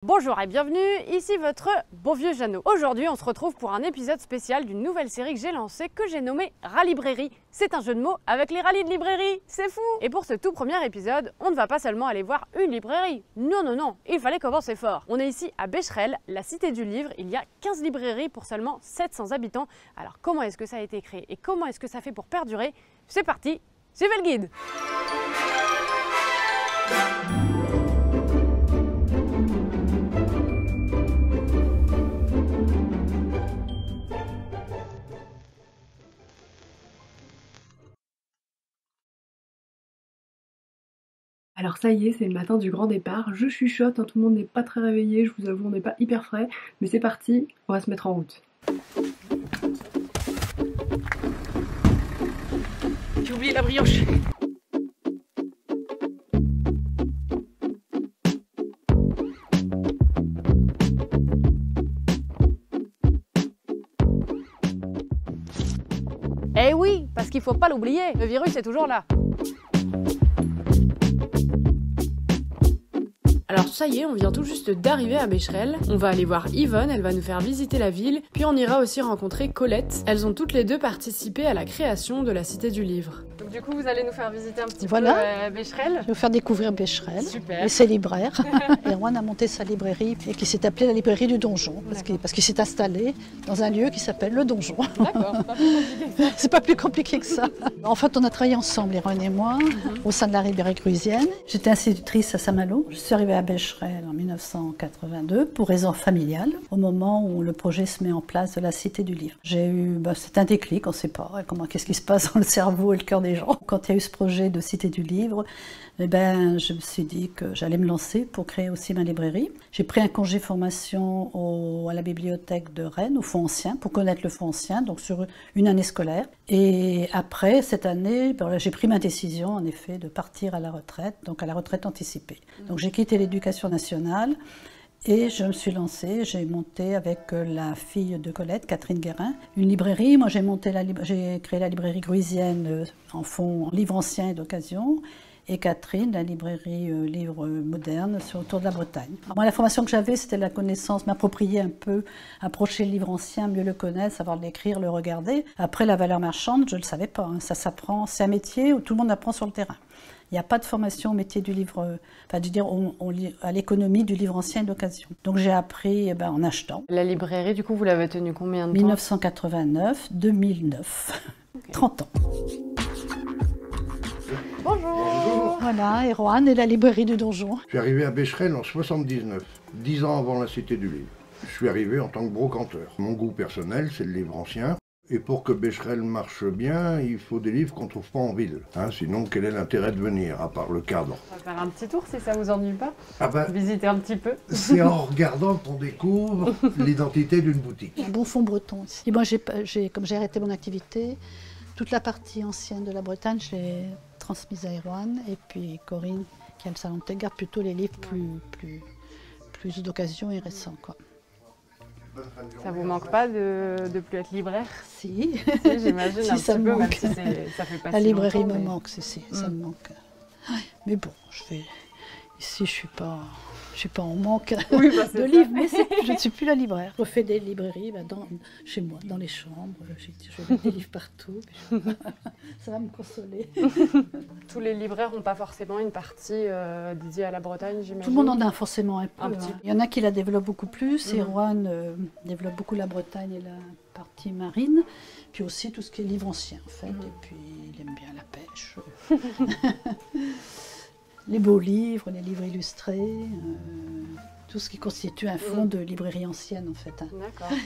Bonjour et bienvenue, ici votre beau vieux Jeannot. Aujourd'hui on se retrouve pour un épisode spécial d'une nouvelle série que j'ai lancée, que j'ai nommée Ralibrairie. C'est un jeu de mots avec les rallyes de librairie, c'est fou! Et pour ce tout premier épisode, on ne va pas seulement aller voir une librairie. Non, il fallait commencer fort. On est ici à Becherel, la cité du livre. Il y a 15 librairies pour seulement 700 habitants. Alors comment est-ce que ça a été créé et comment est-ce que ça fait pour perdurer? C'est parti, suivez le guide! Alors ça y est, c'est le matin du grand départ, je chuchote, tout le monde n'est pas très réveillé, je vous avoue, on n'est pas hyper frais, mais c'est parti, on va se mettre en route. J'ai oublié la brioche! Eh oui, parce qu'il faut pas l'oublier, le virus est toujours là. Alors ça y est, on vient tout juste d'arriver à Becherel. On va aller voir Yvonne, elle va nous faire visiter la ville, puis on ira aussi rencontrer Colette. Elles ont toutes les deux participé à la création de la Cité du Livre. Donc du coup, vous allez nous faire visiter un petit peu Becherel. Je vais vous faire découvrir Becherel Super. et ses libraires. Erwan a monté sa librairie et qui s'est appelée la librairie du Donjon parce qu'il s'est installé dans un lieu qui s'appelle le Donjon. D'accord, pas plus compliqué. C'est pas plus compliqué que ça. En fait, on a travaillé ensemble, Erwan et moi, au sein de la librairie gruisienne. J'étais institutrice à Saint-Malo. Je suis arrivée à Becherel en 1982 pour raison familiale, au moment où le projet se met en place de la Cité du Livre. J'ai eu, c'est un déclic, on ne sait pas qu'est-ce qui se passe dans le cerveau et le cœur des gens. Quand il y a eu ce projet de Cité du Livre, je me suis dit que j'allais me lancer pour créer aussi ma librairie. J'ai pris un congé formation à la bibliothèque de Rennes, au Fonds ancien, pour connaître le Fonds ancien, donc sur une année scolaire. Et après, cette année, j'ai pris ma décision, en effet, de partir à la retraite, donc à la retraite anticipée. Donc j'ai quitté l'éducation nationale et je me suis lancée. J'ai monté avec la fille de Colette, Catherine Guérin, une librairie. Moi, j'ai créé la librairie gruisienne en livres anciens et d'occasion. Et Catherine, la librairie livres modernes autour de la Bretagne. Alors moi, la formation que j'avais, c'était la connaissance, m'approprier un peu, approcher le livre ancien, mieux le connaître, savoir l'écrire, le regarder. Après, la valeur marchande, je ne le savais pas. Ça s'apprend, c'est un métier où tout le monde apprend sur le terrain. Il n'y a pas de formation au métier du livre, à l'économie du livre ancien et d'occasion. Donc j'ai appris en achetant. La librairie, du coup, vous l'avez tenue combien de temps? 1989, 2009, okay. 30 ans. Bonjour. Voilà, Erwan et la librairie du Donjon. Je suis arrivé à Becherel en 79, 10 ans avant la Cité du Livre. Je suis arrivé en tant que brocanteur. Mon goût personnel, c'est le livre ancien. Et pour que Becherel marche bien, il faut des livres qu'on ne trouve pas en ville. Sinon, quel est l'intérêt de venir, à part le cadre? On va faire un petit tour si ça vous ennuie pas. Visiter un petit peu. C'est en regardant qu'on découvre l'identité d'une boutique. Un bon fond breton ici. Et moi, comme j'ai arrêté mon activité, toute la partie ancienne de la Bretagne, je l'ai transmise à Erwan. Et puis Corinne, qui aime Salon de Thé, garde plutôt les livres plus d'occasion et récents, quoi. Ça vous manque pas de plus être libraire? Si, j'imagine si, un ça petit me peu, manque. même si ça fait pas la si librairie longtemps, me manque, ça me manque. Ouais. Mais bon, ici je suis pas en manque de livres, mais je ne suis plus la libraire. Je fais des librairies chez moi, dans les chambres, je mets des livres partout, ça va me consoler. Tous les libraires n'ont pas forcément une partie dédiée à la Bretagne, j'imagine. Tout le monde en a forcément un peu. Petit. Il y en a qui la développent beaucoup plus, Erwan développe beaucoup la Bretagne et la partie marine, puis aussi tout ce qui est livre ancien en fait, et puis il aime bien la pêche. Les beaux livres, les livres illustrés, tout ce qui constitue un fond de librairie ancienne en fait. D'accord.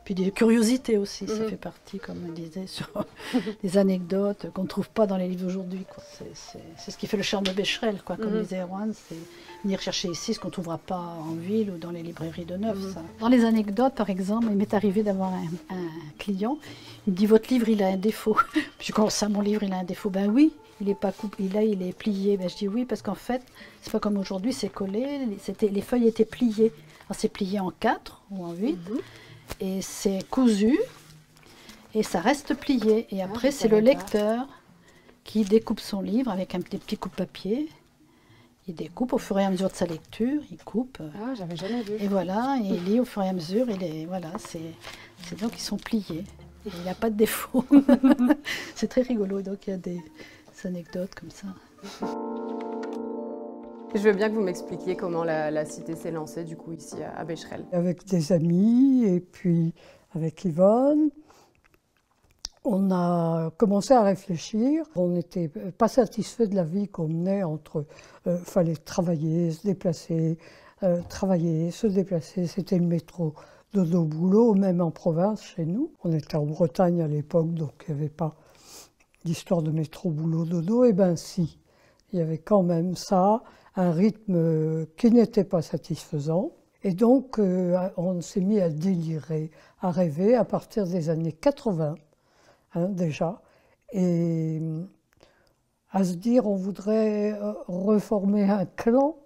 Puis des curiosités aussi, ça fait partie, comme on disait, sur des anecdotes qu'on ne trouve pas dans les livres d'aujourd'hui. C'est ce qui fait le charme de Becherel, quoi. Comme disait Erwan, c'est venir chercher ici ce qu'on ne trouvera pas en ville ou dans les librairies de neuf. Ça. Dans les anecdotes, par exemple, il m'est arrivé d'avoir un client, il me dit « Votre livre, il a un défaut ». Puis quand ça, mon livre, il a un défaut, ben oui. Il est pas coupé, là il est plié. Je dis oui parce qu'en fait, c'est pas comme aujourd'hui, c'est collé, les feuilles étaient pliées. Alors c'est plié en 4 ou en 8 et c'est cousu et ça reste plié. Et après c'est le lecteur qui découpe son livre avec un petit coupe-papier Il découpe au fur et à mesure de sa lecture, il coupe. Ah, j'avais jamais vu. Et voilà, et il lit au fur et à mesure, voilà, c'est donc ils sont pliés. Et il n'y a pas de défaut. C'est très rigolo, donc il y a des anecdotes comme ça. Je veux bien que vous m'expliquiez comment la cité s'est lancée du coup ici à Becherel. Avec des amis et puis avec Yvonne, on a commencé à réfléchir. On n'était pas satisfait de la vie qu'on menait entre fallait travailler, se déplacer, travailler, se déplacer. C'était le métro dodo boulot, même en province chez nous. On était en Bretagne à l'époque, donc il n'y avait pas d'histoire de métro boulot dodo. Eh bien si, il y avait quand même ça, un rythme qui n'était pas satisfaisant. Et donc on s'est mis à délirer, à rêver à partir des années 80. Déjà, et à se dire on voudrait reformer un clan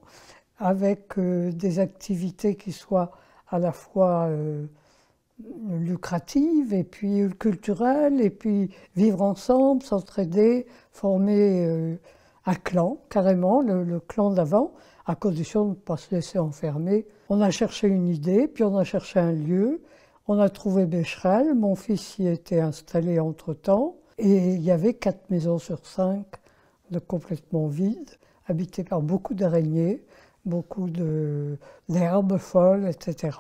avec des activités qui soient à la fois lucratives et puis culturelles, et puis vivre ensemble, s'entraider, former un clan, carrément, le clan d'avant, à condition de ne pas se laisser enfermer. On a cherché une idée, puis on a cherché un lieu. On a trouvé Becherel, mon fils y était installé entre-temps, et il y avait 4 maisons sur 5 de complètement vides, habitées par beaucoup d'araignées, beaucoup d'herbes folles, etc.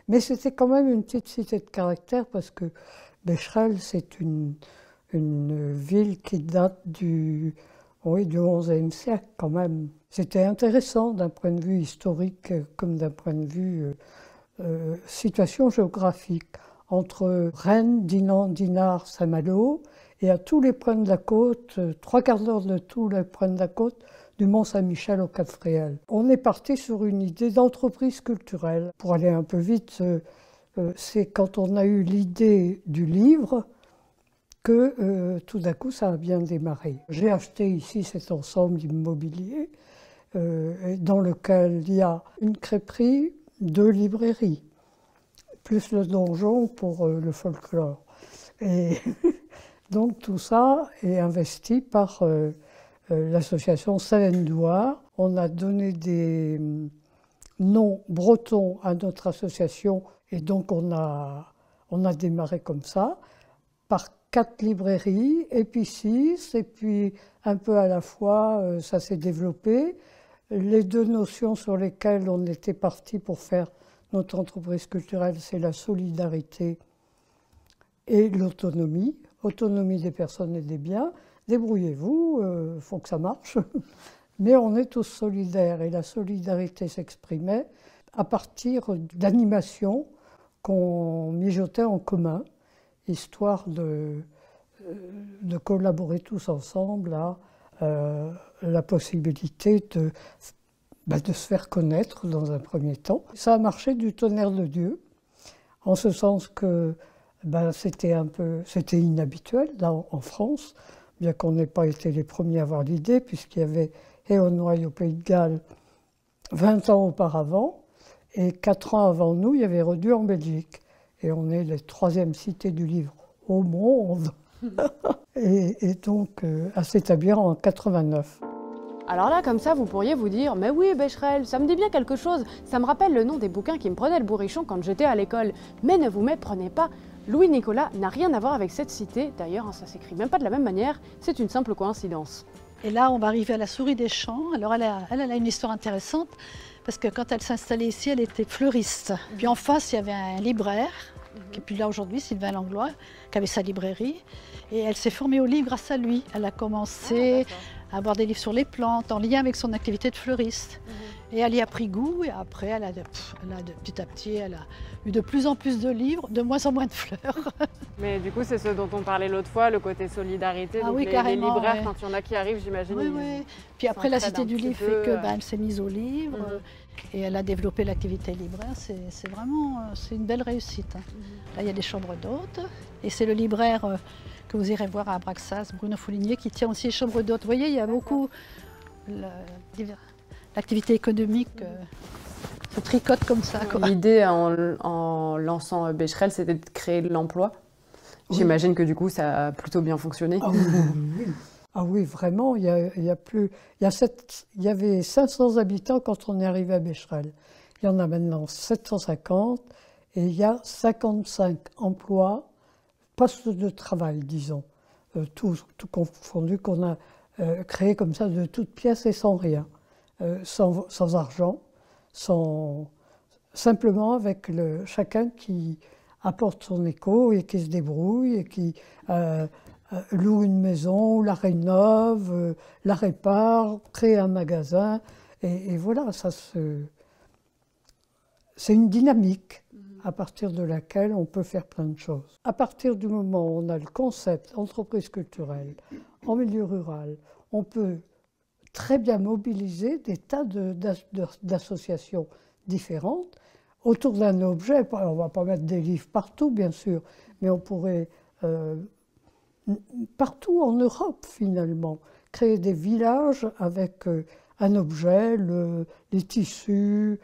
Mais c'était quand même une petite cité de caractère, parce que Becherel, c'est une ville qui date du XIe siècle quand même. C'était intéressant d'un point de vue historique comme d'un point de vue situation géographique entre Rennes, Dinan, Dinard, Saint-Malo et à tous les points de la côte, 3/4 d'heure de tous les points de la côte, du Mont-Saint-Michel au Cap-Fréhel. On est parti sur une idée d'entreprise culturelle. Pour aller un peu vite, c'est quand on a eu l'idée du livre que tout d'un coup ça a bien démarré. J'ai acheté ici cet ensemble immobilier dans lequel il y a une crêperie, 2 librairies, plus le donjon pour le folklore. Et donc tout ça est investi par l'association Salène-Douar. On a donné des noms bretons à notre association et donc on a démarré comme ça, par 4 librairies, et puis 6, et puis un peu à la fois ça s'est développé. Les 2 notions sur lesquelles on était parti pour faire notre entreprise culturelle, c'est la solidarité et l'autonomie. Autonomie des personnes et des biens. Débrouillez-vous, faut que ça marche. Mais on est tous solidaires, et la solidarité s'exprimait à partir d'animations qu'on mijotait en commun, histoire de collaborer tous ensemble à la possibilité de se faire connaître dans un premier temps. Ça a marché du tonnerre de Dieu, en ce sens que c'était inhabituel là, en France, bien qu'on n'ait pas été les premiers à avoir l'idée, puisqu'il y avait Éonnoy au Pays de Galles 20 ans auparavant, et 4 ans avant nous, il y avait Redus en Belgique. Et on est la 3e cité du livre au monde. et donc à s'établir en 89. Alors là, comme ça, vous pourriez vous dire « Mais oui, Becherel, ça me dit bien quelque chose, ça me rappelle le nom des bouquins qui me prenaient le bourrichon quand j'étais à l'école. » Mais ne vous méprenez pas, Louis-Nicolas n'a rien à voir avec cette cité. D'ailleurs, ça s'écrit même pas de la même manière, c'est une simple coïncidence. Et là, on va arriver à la Souris des Champs. Alors elle a une histoire intéressante, parce que quand elle s'installait ici, elle était fleuriste. Puis en face, il y avait un libraire, qui est plus là aujourd'hui, Sylvain Langlois, qui avait sa librairie. Et elle s'est formée au livre grâce à lui. Elle a commencé à avoir des livres sur les plantes, en lien avec son activité de fleuriste. Et elle y a pris goût, et après, petit à petit, elle a eu de plus en plus de livres, de moins en moins de fleurs. Mais du coup, c'est ce dont on parlait l'autre fois, le côté solidarité. Donc oui, les carrément, libraires, ouais. quand il y en a qui arrivent, j'imagine. Oui, oui. Puis après, la Cité du Livre fait que elle s'est mise au livre et elle a développé l'activité libraire. C'est vraiment une belle réussite. Là, il y a des chambres d'hôtes et c'est le libraire que vous irez voir à Abraxas, Bruno Foulinier, qui tient aussi les chambres d'hôtes. Vous voyez, il y a beaucoup l'activité économique se tricote comme ça. L'idée en lançant Becherel, c'était de créer de l'emploi. J'imagine que du coup, ça a plutôt bien fonctionné. Ah oui. Ah oui, vraiment, il y a plus, il y avait 500 habitants quand on est arrivé à Becherel. Il y en a maintenant 750 et il y a 55 emplois, postes de travail, disons, tout confondu, qu'on a créé comme ça de toutes pièces et sans rien, sans argent, simplement avec chacun qui apporte son écho et qui se débrouille et qui loue une maison, la rénove, la répare, crée un magasin. Et voilà, c'est une dynamique à partir de laquelle on peut faire plein de choses. À partir du moment où on a le concept entreprise culturelle en milieu rural, on peut très bien mobiliser des tas d'associations différentes autour d'un objet. On ne va pas mettre des livres partout, bien sûr, mais on pourrait, partout en Europe finalement, créer des villages avec un objet, les tissus,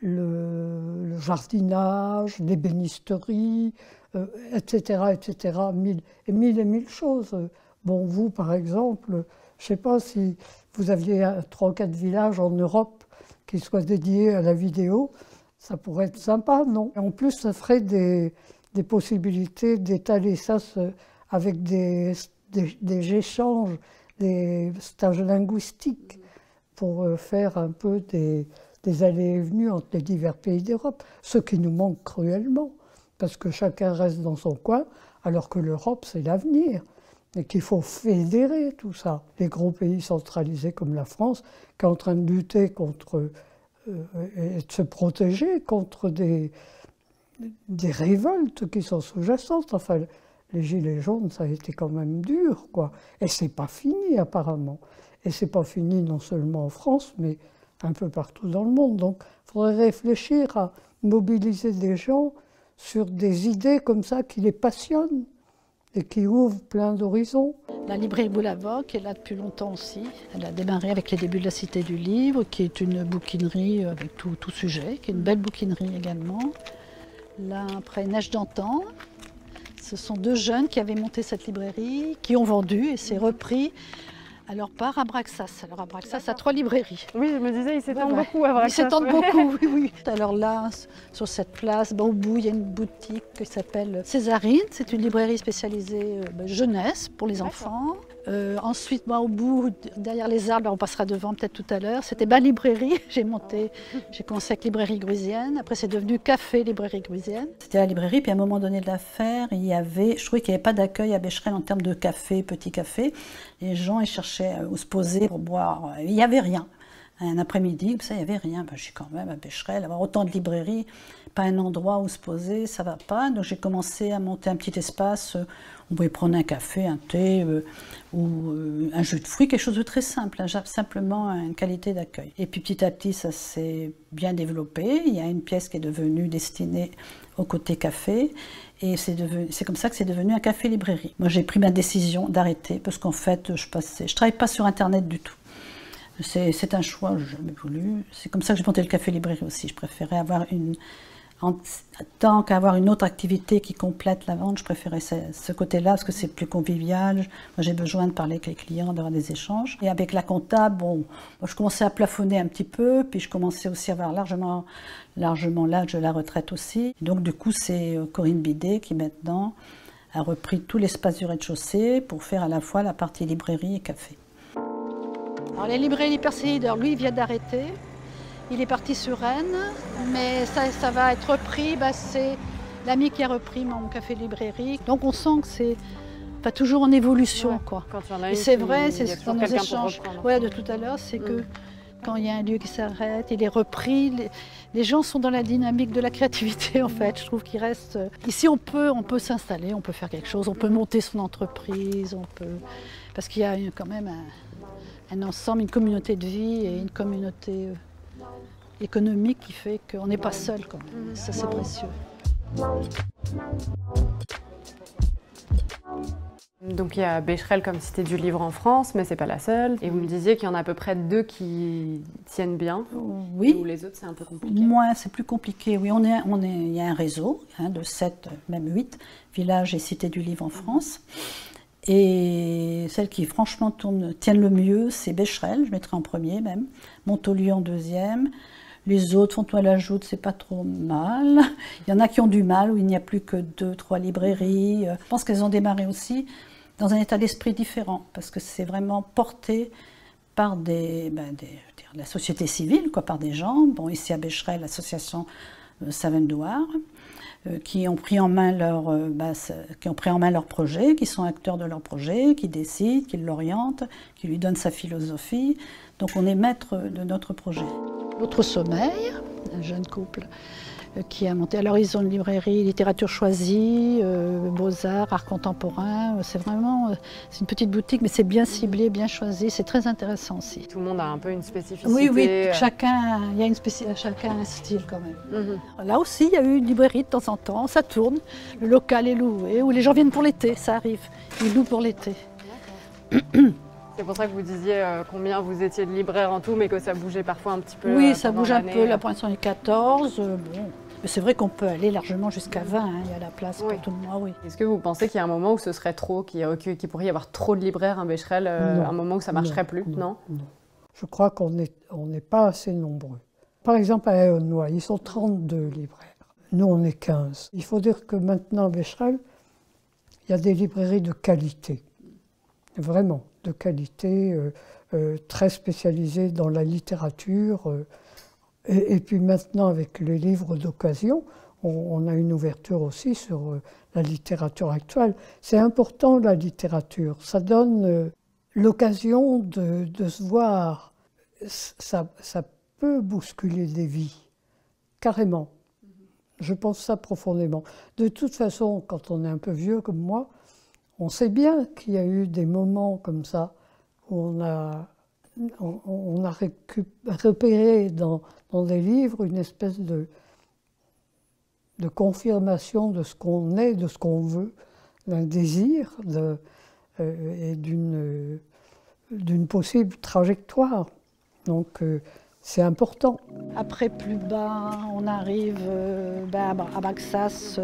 le jardinage, l'ébénisterie, etc., etc., mille et mille choses. Bon, vous, par exemple, je ne sais pas si vous aviez 3 ou 4 villages en Europe qui soient dédiés à la vidéo, ça pourrait être sympa, non? Et en plus, ça ferait des possibilités d'étaler ça avec des échanges, des stages linguistiques pour faire un peu des allées et venues entre les divers pays d'Europe, ce qui nous manque cruellement, parce que chacun reste dans son coin, alors que l'Europe, c'est l'avenir, et qu'il faut fédérer tout ça. Les gros pays centralisés comme la France, qui est en train de lutter contre, et de se protéger contre des révoltes qui sont sous-jacentes. Enfin, les gilets jaunes, ça a été quand même dur, quoi. Et c'est pas fini, apparemment. Et c'est pas fini non seulement en France, mais un peu partout dans le monde. Donc, il faudrait réfléchir à mobiliser des gens sur des idées comme ça qui les passionnent et qui ouvrent plein d'horizons. La librairie Boulavoie, qui est là depuis longtemps aussi, elle a démarré avec les débuts de la Cité du Livre, qui est une bouquinerie avec tout sujet, qui est une belle bouquinerie également. Là, après Neige d'antan, ce sont 2 jeunes qui avaient monté cette librairie, qui ont vendu et c'est repris. Alors par Abraxas. Alors Abraxas a 3 librairies. Oui, je me disais, ils s'étendent beaucoup, Abraxas. Ils s'étendent beaucoup, oui, oui. Alors là, sur cette place, au bout, il y a une boutique qui s'appelle Césarine. C'est une librairie spécialisée jeunesse pour les enfants. Ensuite, au bout, derrière les arbres, on passera devant peut-être tout à l'heure. C'était ma librairie. J'ai commencé avec librairie grusienne. Après, c'est devenu café librairie grusienne. C'était la librairie. Puis à un moment donné de l'affaire, je trouvais qu'il n'y avait pas d'accueil à Becherel en termes de café, petit café. Les gens, ils cherchaient où se poser pour boire. Il n'y avait rien. Un après-midi, ça, il n'y avait rien. Je suis quand même à Becherel, avoir autant de librairies, pas un endroit où se poser, ça ne va pas. Donc j'ai commencé à monter un petit espace. On pouvait prendre un café, un thé ou un jus de fruits, quelque chose de très simple, simplement une qualité d'accueil. Et puis petit à petit, ça s'est bien développé. Il y a une pièce qui est devenue destinée au côté café. Et c'est comme ça que c'est devenu un café-librairie. Moi, j'ai pris ma décision d'arrêter parce qu'en fait, je ne travaille pas sur Internet du tout. C'est un choix, je n'ai jamais voulu. C'est comme ça que j'ai monté le café-librairie aussi. Je préférais avoir tant qu'avoir une autre activité qui complète la vente, je préférais ce côté-là parce que c'est plus convivial. Moi, j'ai besoin de parler avec les clients, d'avoir des échanges. Et avec la comptable, je commençais à plafonner un petit peu, puis je commençais aussi à avoir largement l'âge de la retraite aussi. Donc du coup, c'est Corinne Bidet qui maintenant a repris tout l'espace du rez-de-chaussée pour faire à la fois la partie librairie et café. Alors les librairies Perséideur, lui, il vient d'arrêter. Il est parti sur Rennes, mais ça va être repris. C'est l'ami qui a repris mon café-librairie. Donc on sent que c'est toujours en évolution. Ouais, quoi. Quand il y en a et c'est vrai, c'est dans nos échanges de tout à l'heure, c'est que quand il y a un lieu qui s'arrête, il est repris. Les gens sont dans la dynamique de la créativité, en fait. Je trouve qu'il reste... Ici, on peut s'installer, on peut faire quelque chose, on peut monter son entreprise, parce qu'il y a quand même un ensemble, une communauté de vie et une communauté économique qui fait qu'on n'est pas seul quand même. Ça, c'est précieux. Donc il y a Becherel comme cité du livre en France, mais c'est pas la seule. Et vous me disiez qu'il y en a à peu près 2 qui tiennent bien. Oui. Ou les autres, c'est un peu compliqué. Moi, c'est plus compliqué. Oui, il y a un réseau de 7, même 8 villages et cités du livre en France. Et celles qui franchement tiennent le mieux, c'est Becherel, je mettrai en premier même, Montaulieu en deuxième. Les autres, Fontenay-la-Joute, c'est pas trop mal. Il y en a qui ont du mal, où il n'y a plus que 2-3 librairies. Je pense qu'elles ont démarré aussi dans un état d'esprit différent, parce que c'est vraiment porté par la société civile, quoi, par des gens. Bon, ici à Becherel, l'association Savendouar, qui ont pris en main leur projet, qui sont acteurs de leur projet, qui décident, qui l'orientent, qui lui donnent sa philosophie. Donc on est maître de notre projet. L'autre sommeil, un jeune couple qui a monté. Alors ils ont une librairie littérature choisie, beaux-arts, art contemporain. C'est une petite boutique, mais c'est bien ciblé, bien choisi. C'est très intéressant aussi. Tout le monde a un peu une spécificité. Oui, chacun a un style quand même. Là aussi, il y a eu une librairie de temps en temps, ça tourne. Le local est loué, ou les gens viennent pour l'été, ça arrive. Ils louent pour l'été. C'est pour ça que vous disiez combien vous étiez de libraires en tout, mais que ça bougeait parfois un petit peu. Oui, ça bouge un peu. Là, pour l'instant, on est 14. Mais c'est vrai qu'on peut aller largement jusqu'à 20. Il y a la place pour tout le monde. Oui. Est-ce que vous pensez qu'il y a un moment où ce serait trop, qu'il pourrait y avoir trop de libraires à Becherel, un moment où ça ne marcherait plus? Non. Je crois qu'on n'est pas assez nombreux. Par exemple, à Aulnoye, ils sont 32 libraires. Nous, on est 15. Il faut dire que maintenant, à Becherel, il y a des librairies de qualité. Vraiment, de qualité, très spécialisées dans la littérature. Et puis maintenant, avec les livres d'occasion, on a une ouverture aussi sur la littérature actuelle. C'est important, la littérature. Ça donne l'occasion de se voir. Ça peut bousculer des vies, carrément. Je pense ça profondément. De toute façon, quand on est un peu vieux comme moi, on sait bien qu'il y a eu des moments comme ça où on a repéré dans des livres une espèce de confirmation de ce qu'on est, de ce qu'on veut, d'un désir et d'une possible trajectoire. Donc c'est important. Après, plus bas, on arrive à Baxas.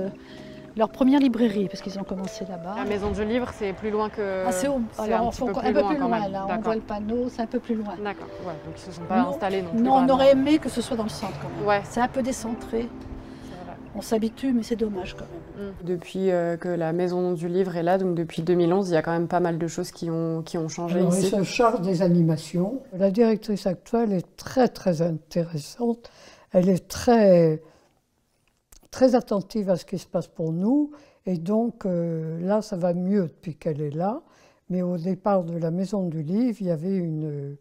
Leur première librairie, parce qu'ils ont commencé là-bas. La Maison du Livre, c'est plus loin que... Ah, c'est un peu plus loin, là. On voit le panneau, c'est un peu plus loin. D'accord, ouais, donc ils ne se sont pas installés non plus. Non, on aurait aimé que ce soit dans le centre quand même. Ouais. C'est un peu décentré. On s'habitue, mais c'est dommage quand même. Depuis que la Maison du Livre est là, donc depuis 2011, il y a quand même pas mal de choses qui ont changé. Alors, ici. ils se chargent des animations. La directrice actuelle est très très intéressante. Elle est très attentive à ce qui se passe pour nous. Et donc là, ça va mieux depuis qu'elle est là. Mais au départ de la Maison du Livre, il y avait une...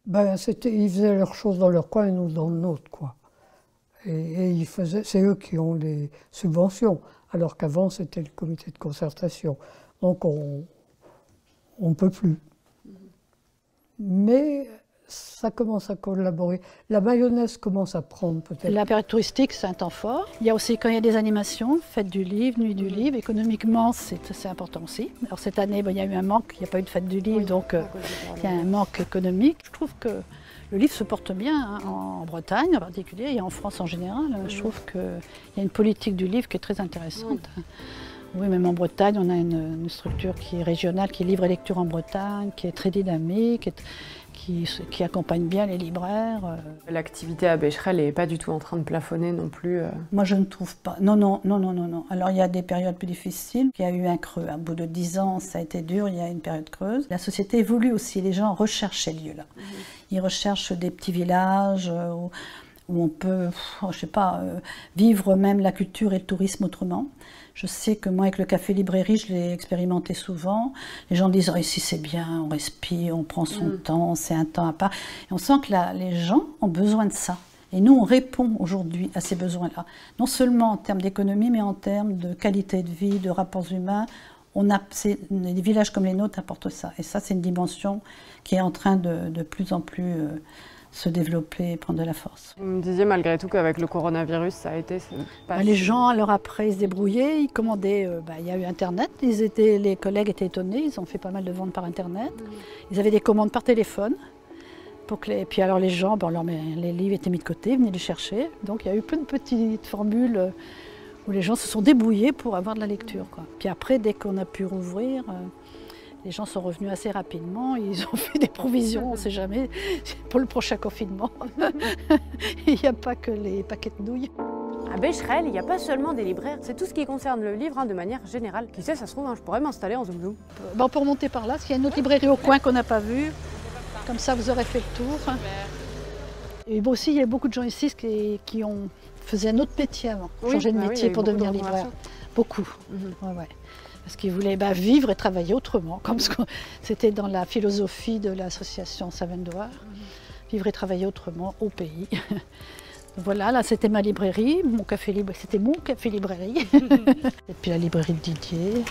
ils faisaient leurs choses dans leur coin et nous dans le nôtre, quoi. Et c'est eux qui ont les subventions, alors qu'avant, c'était le comité de concertation. Donc on ne peut plus. Mais ça commence à collaborer. La mayonnaise commence à prendre peut-être. La période touristique, c'est un temps fort. Il y a aussi, quand il y a des animations, fête du livre, nuit du livre, économiquement, c'est important aussi. Alors cette année, il y a eu un manque, il n'y a pas eu de fête du livre, donc il y a un manque économique. Je trouve que le livre se porte bien, en Bretagne en particulier, et en France en général. Je trouve qu'il y a une politique du livre qui est très intéressante. Oui, même en Bretagne, on a une structure qui est régionale, qui est Livre et Lecture en Bretagne, qui est très dynamique, qui accompagne bien les libraires. L'activité à Becherel n'est pas du tout en train de plafonner non plus. Moi, je ne trouve pas. Non. Alors, il y a des périodes plus difficiles. Il y a eu un creux. Au bout de 10 ans, ça a été dur, il y a une période creuse. La société évolue aussi. Les gens recherchent ces lieux-là. Ils recherchent des petits villages où on peut, je sais pas, vivre même la culture et le tourisme autrement. Je sais que moi, avec le café-librairie, je l'ai expérimenté souvent. Les gens disent, oh, ici c'est bien, on respire, on prend son temps, c'est un temps à part. Et on sent que les gens ont besoin de ça. Et nous, on répond aujourd'hui à ces besoins-là. Non seulement en termes d'économie, mais en termes de qualité de vie, de rapports humains. Des villages comme les nôtres apportent ça. Et ça, c'est une dimension qui est en train de plus en plus se développer et prendre de la force. Vous me disiez malgré tout qu'avec le coronavirus, ça a été... Les gens, alors après, ils se débrouillaient, ils commandaient, il y a eu Internet, les collègues étaient étonnés, ils ont fait pas mal de ventes par Internet. Ils avaient des commandes par téléphone. Puis alors les gens, les livres étaient mis de côté, venaient les chercher. Donc il y a eu plein de petites formules où les gens se sont débrouillés pour avoir de la lecture, quoi. Puis après, dès qu'on a pu rouvrir, les gens sont revenus assez rapidement, ils ont fait des provisions, on ne sait jamais, pour le prochain confinement. Il n'y a pas que les paquets de nouilles. À Becherel, il n'y a pas seulement des libraires, c'est tout ce qui concerne le livre de manière générale. Qui sait, ça se trouve, je pourrais m'installer en zoom zoom. On peut remonter par là, parce qu'il y a une autre librairie au coin qu'on n'a pas vue. Comme ça, vous aurez fait le tour. Et bon, aussi, il y a beaucoup de gens ici qui ont faisaient un autre métier avant, changer de métier pour devenir libraire. Beaucoup. Ouais. Parce qu'ils voulaient vivre et travailler autrement, comme c'était dans la philosophie de l'association Savendoir. Vivre et travailler autrement au pays. Voilà, là c'était ma librairie, c'était mon café librairie. Et puis la librairie de Didier,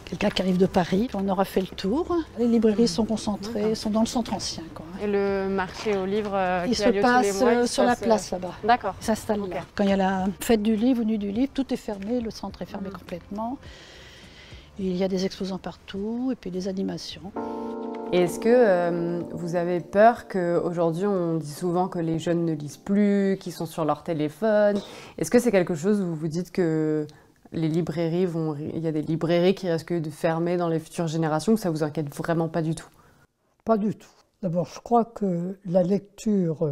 quelqu'un qui arrive de Paris. On aura fait le tour. Les librairies sont concentrées, sont dans le centre ancien, quoi. Et le marché aux livres il se passe sur la place là-bas. D'accord. Il s'installe là. Quand il y a la fête du livre ou nuit du livre, tout est fermé, le centre est fermé complètement. Et il y a des exposants partout et puis des animations. Et est-ce que vous avez peur qu'aujourd'hui on dit souvent que les jeunes ne lisent plus, qu'ils sont sur leur téléphone? Est-ce que c'est quelque chose où vous vous dites que les librairies il y a des librairies qui risquent de fermer dans les futures générations, ou ça vous inquiète vraiment pas du tout? Pas du tout. D'abord, je crois que la lecture,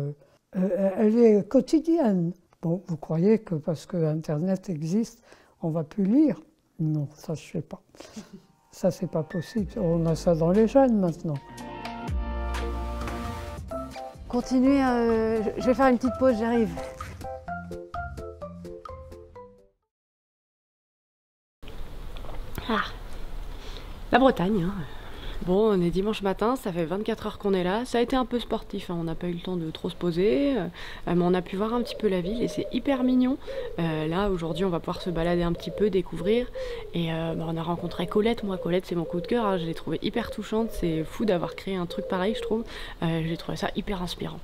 elle est quotidienne. Bon, vous croyez que parce que Internet existe, on ne va plus lire? Non, ça je ne sais pas. Ça, c'est pas possible. On a ça dans les jeunes maintenant. Continuez, je vais faire une petite pause, j'arrive. Ah, la Bretagne, hein. Bon, on est dimanche matin, ça fait 24 heures qu'on est là. Ça a été un peu sportif, hein. On n'a pas eu le temps de trop se poser, mais on a pu voir un petit peu la ville et c'est hyper mignon. Là, aujourd'hui, on va pouvoir se balader un petit peu, découvrir. Et on a rencontré Colette. Moi, Colette, c'est mon coup de cœur, hein. Je l'ai trouvée hyper touchante. C'est fou d'avoir créé un truc pareil, je trouve. J'ai trouvé ça hyper inspirant.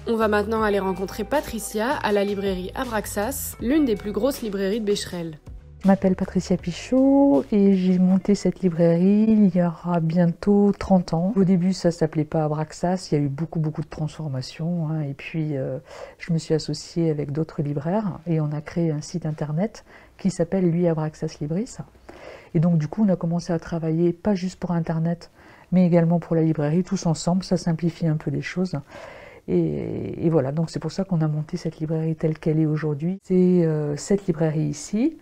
On va maintenant aller rencontrer Patricia à la librairie Abraxas, l'une des plus grosses librairies de Becherel. Je m'appelle Patricia Pichot et j'ai monté cette librairie il y aura bientôt 30 ans. Au début, ça ne s'appelait pas Abraxas, il y a eu beaucoup de transformations. Et puis, je me suis associée avec d'autres libraires et on a créé un site internet qui s'appelle, lui, Abraxas Libris. Et donc, du coup, on a commencé à travailler pas juste pour Internet, mais également pour la librairie, tous ensemble. Ça simplifie un peu les choses. Et voilà, donc c'est pour ça qu'on a monté cette librairie telle qu'elle est aujourd'hui. C'est cette librairie ici,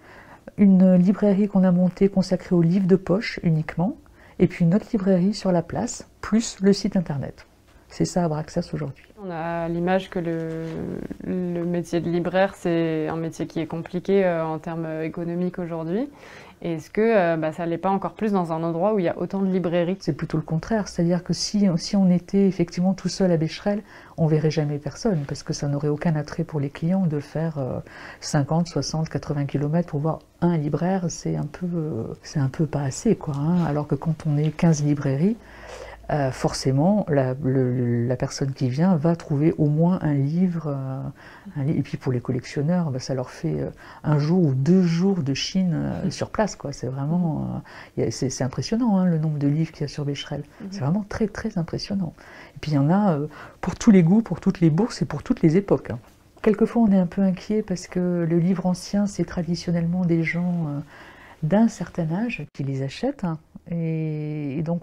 une librairie qu'on a montée consacrée aux livres de poche uniquement, et puis une autre librairie sur la place, plus le site internet. C'est ça Abraxas aujourd'hui. On a l'image que le métier de libraire, c'est un métier qui est compliqué en termes économiques aujourd'hui. Est-ce que ça ne l'est pas encore plus dans un endroit où il y a autant de librairies? C'est plutôt le contraire, c'est-à-dire que si on était effectivement tout seul à Becherel, on ne verrait jamais personne, parce que ça n'aurait aucun attrait pour les clients de faire 50, 60, 80 km pour voir un libraire, c'est un peu pas assez, quoi, hein. Alors que quand on est 15 librairies, forcément, la personne qui vient va trouver au moins un livre. Et puis pour les collectionneurs, ça leur fait un jour ou 2 jours de Chine sur place, quoi. C'est vraiment, c'est impressionnant, hein, le nombre de livres qu'il y a sur Becherel. C'est vraiment très impressionnant. Et puis il y en a pour tous les goûts, pour toutes les bourses et pour toutes les époques, hein. Quelquefois on est un peu inquiet parce que le livre ancien, c'est traditionnellement des gens d'un certain âge qui les achètent, hein. Et donc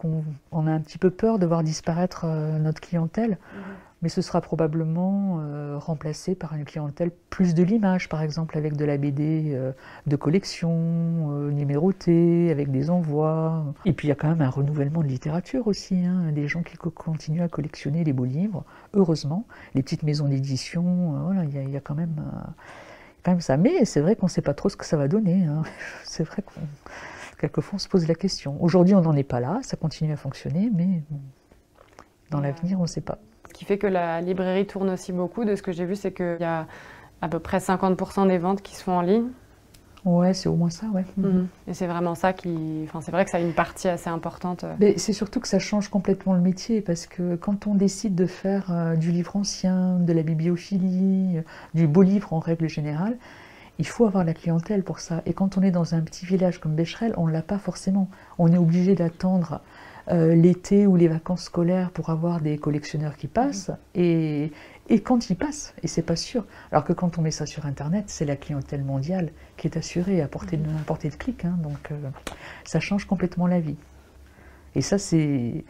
on a un petit peu peur de voir disparaître notre clientèle, mais ce sera probablement remplacé par une clientèle plus de l'image, par exemple avec de la BD de collection, numérotée, avec des envois. Et puis il y a quand même un renouvellement de littérature aussi, hein, des gens qui continuent à collectionner les beaux livres, heureusement. Les petites maisons d'édition, voilà, il y a quand même ça. Mais c'est vrai qu'on ne sait pas trop ce que ça va donner, hein. C'est vrai qu'on... Quelquefois, on se pose la question. Aujourd'hui, on n'en est pas là, ça continue à fonctionner, mais dans l'avenir, on ne sait pas. Ce qui fait que la librairie tourne aussi beaucoup, de ce que j'ai vu, c'est qu'il y a à peu près 50% des ventes qui se font en ligne. Ouais, c'est au moins ça, ouais. Et c'est vraiment ça qui... Enfin, c'est vrai que ça a une partie assez importante. Mais c'est surtout que ça change complètement le métier, parce que quand on décide de faire du livre ancien, de la bibliophilie, du beau livre en règle générale, Il faut avoir la clientèle pour ça. Et quand on est dans un petit village comme Becherel, on ne l'a pas forcément. On est obligé d'attendre l'été ou les vacances scolaires pour avoir des collectionneurs qui passent. Et quand ils passent, et c'est pas sûr. Alors que quand on met ça sur Internet, c'est la clientèle mondiale qui est assurée à portée de clic. Hein. Donc ça change complètement la vie. Et ça, c'est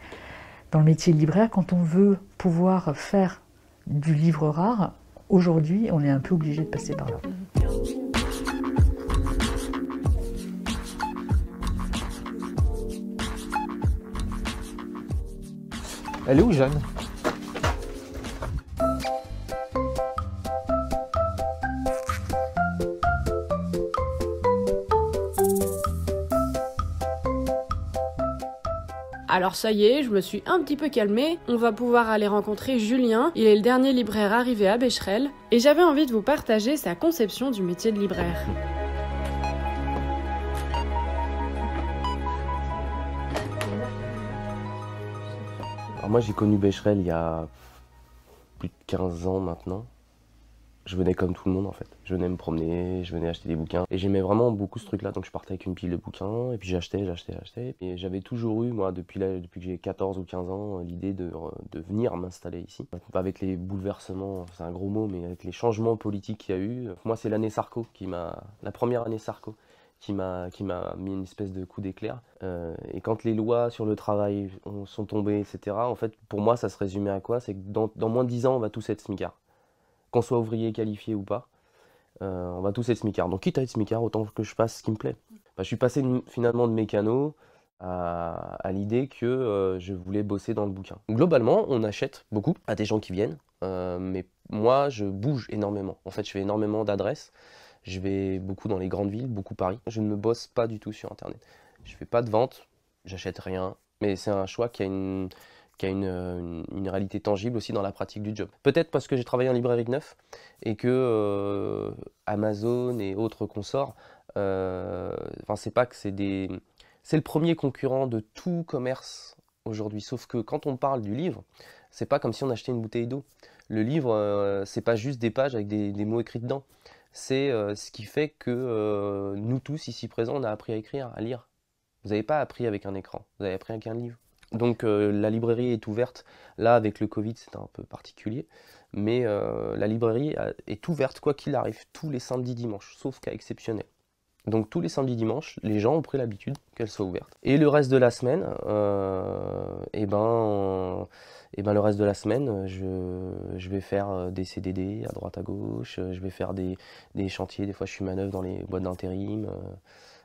dans le métier de libraire, quand on veut pouvoir faire du livre rare, aujourd'hui, on est un peu obligé de passer par là. Elle est où, Jeanne? Alors ça y est, je me suis un petit peu calmée, on va pouvoir aller rencontrer Julien, il est le dernier libraire arrivé à Becherel, et j'avais envie de vous partager sa conception du métier de libraire. Alors moi j'ai connu Becherel il y a plus de 15 ans maintenant. Je venais comme tout le monde en fait. Je venais me promener, je venais acheter des bouquins. Et j'aimais vraiment beaucoup ce truc-là, donc je partais avec une pile de bouquins, et puis j'achetais. Et j'avais toujours eu, moi, depuis que j'ai 14 ou 15 ans, l'idée de venir m'installer ici. Avec les bouleversements, c'est un gros mot, mais avec les changements politiques qu'il y a eu. Moi c'est l'année Sarko, la première année Sarko, qui m'a mis une espèce de coup d'éclair. Et quand les lois sur le travail sont tombées, etc., en fait, pour moi, ça se résumait à quoi? C'est que dans moins de 10 ans, on va tous être smicards. Qu'on soit ouvrier qualifié ou pas, on va tous être smicards. Donc quitte à être smicard, autant que je fasse ce qui me plaît. Je suis passé finalement de mécano à l'idée que je voulais bosser dans le bouquin. Globalement, on achète beaucoup à des gens qui viennent, mais moi, je bouge énormément. En fait, je fais énormément d'adresses. Je vais beaucoup dans les grandes villes, beaucoup Paris. Je ne bosse pas du tout sur Internet. Je fais pas de vente, j'achète rien, mais c'est un choix qui a une réalité tangible aussi dans la pratique du job. Peut-être parce que j'ai travaillé en librairie de neuf et que Amazon et autres consorts, c'est pas que c'est le premier concurrent de tout commerce aujourd'hui. Sauf que quand on parle du livre, c'est pas comme si on achetait une bouteille d'eau. Le livre, c'est pas juste des pages avec des mots écrits dedans. C'est ce qui fait que nous tous ici présents, on a appris à écrire, à lire. Vous n'avez pas appris avec un écran, vous avez appris avec un livre. Donc la librairie est ouverte, là avec le Covid c'est un peu particulier, mais la librairie est ouverte quoi qu'il arrive, tous les samedis dimanches, sauf cas exceptionnel. Donc tous les samedis dimanches, les gens ont pris l'habitude qu'elle soit ouverte. Et le reste de la semaine, le reste de la semaine, je vais faire des CDD à droite à gauche, je vais faire des chantiers, des fois je suis manœuvre dans les boîtes d'intérim,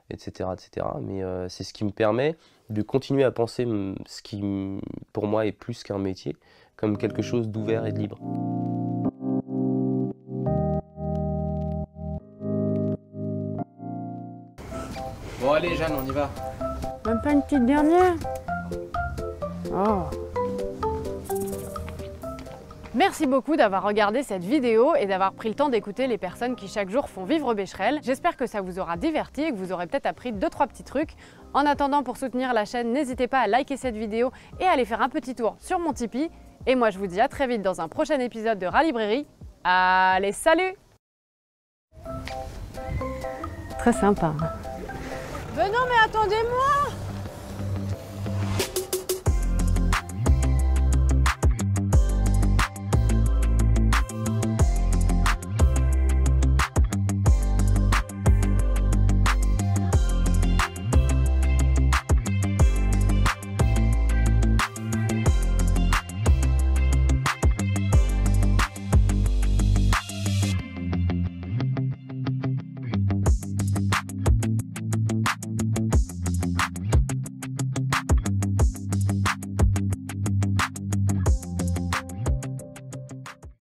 etc. Mais c'est ce qui me permet de continuer à penser ce qui, pour moi, est plus qu'un métier, comme quelque chose d'ouvert et de libre. Bon allez Jeanne, on y va. Même pas une petite dernière? Oh. Merci beaucoup d'avoir regardé cette vidéo et d'avoir pris le temps d'écouter les personnes qui chaque jour font vivre Becherel. J'espère que ça vous aura diverti et que vous aurez peut-être appris 2-3 petits trucs. En attendant, pour soutenir la chaîne, n'hésitez pas à liker cette vidéo et à aller faire un petit tour sur mon Tipeee. Et moi, je vous dis à très vite dans un prochain épisode de Ralibrairie. Allez, salut! Très sympa. Ben non, mais attendez-moi!